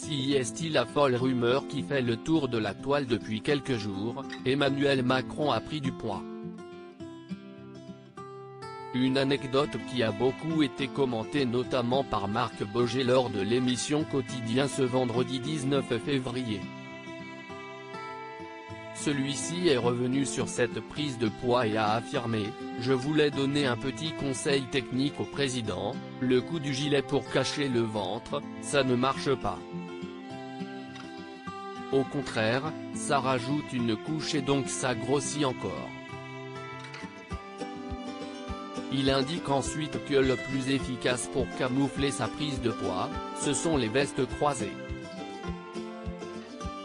Si est-il la folle rumeur qui fait le tour de la toile depuis quelques jours, Emmanuel Macron a pris du poids. Une anecdote qui a beaucoup été commentée notamment par Marc Boger lors de l'émission Quotidien ce vendredi 19 février. Celui-ci est revenu sur cette prise de poids et a affirmé « Je voulais donner un petit conseil technique au président, le coup du gilet pour cacher le ventre, ça ne marche pas. Au contraire, ça rajoute une couche et donc ça grossit encore ». Il indique ensuite que le plus efficace pour camoufler sa prise de poids, ce sont les vestes croisées.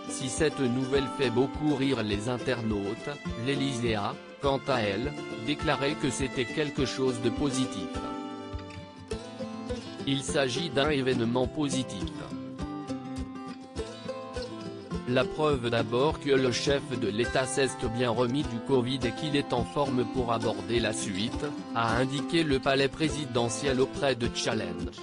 Si cette nouvelle fait beaucoup rire les internautes, l'Élysée a, quant à elle, déclaré que c'était quelque chose de positif. Il s'agit d'un événement positif. La preuve d'abord que le chef de l'État s'est bien remis du Covid et qu'il est en forme pour aborder la suite, a indiqué le palais présidentiel auprès de Challenge.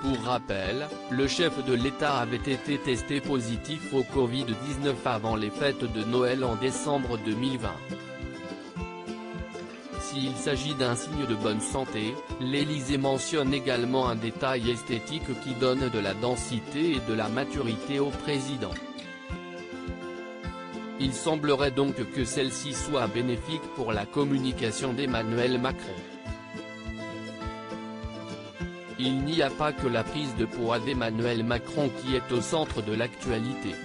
Pour rappel, le chef de l'État avait été testé positif au Covid-19 avant les fêtes de Noël en décembre 2020. S'il s'agit d'un signe de bonne santé, l'Élysée mentionne également un détail esthétique qui donne de la densité et de la maturité au président. Il semblerait donc que celle-ci soit bénéfique pour la communication d'Emmanuel Macron. Il n'y a pas que la prise de poids d'Emmanuel Macron qui est au centre de l'actualité.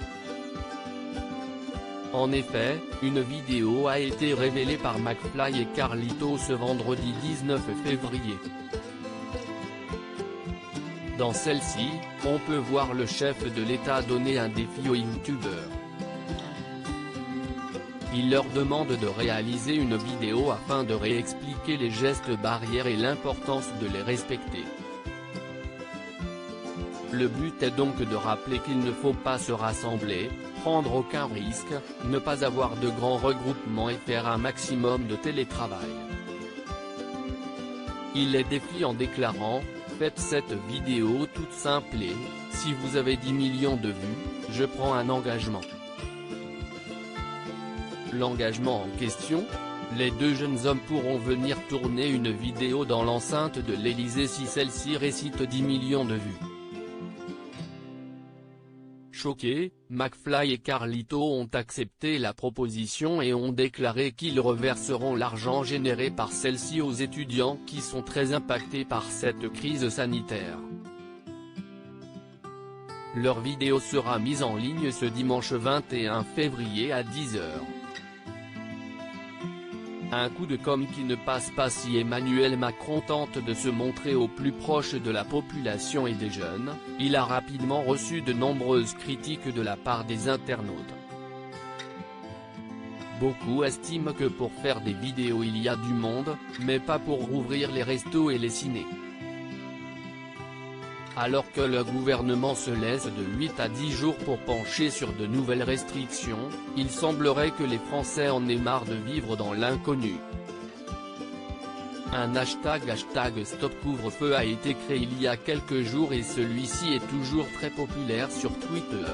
En effet, une vidéo a été révélée par McFly et Carlito ce vendredi 19 février. Dans celle-ci, on peut voir le chef de l'État donner un défi aux youtubeurs. Il leur demande de réaliser une vidéo afin de réexpliquer les gestes barrières et l'importance de les respecter. Le but est donc de rappeler qu'il ne faut pas se rassembler, prendre aucun risque, ne pas avoir de grands regroupements et faire un maximum de télétravail. Il les défie en déclarant « Faites cette vidéo toute simple et, si vous avez 10 millions de vues, je prends un engagement ». L'engagement en question ? Les deux jeunes hommes pourront venir tourner une vidéo dans l'enceinte de l'Élysée si celle-ci récite 10 millions de vues. Choqués, McFly et Carlito ont accepté la proposition et ont déclaré qu'ils reverseront l'argent généré par celle-ci aux étudiants qui sont très impactés par cette crise sanitaire. Leur vidéo sera mise en ligne ce dimanche 21 février à 10 h. Un coup de com' qui ne passe pas si Emmanuel Macron tente de se montrer au plus proche de la population et des jeunes. Il a rapidement reçu de nombreuses critiques de la part des internautes. Beaucoup estiment que pour faire des vidéos il y a du monde, mais pas pour rouvrir les restos et les cinés. Alors que le gouvernement se laisse de 8 à 10 jours pour pencher sur de nouvelles restrictions, il semblerait que les Français en aient marre de vivre dans l'inconnu. Un hashtag #StopCouvre-feu a été créé il y a quelques jours et celui-ci est toujours très populaire sur Twitter.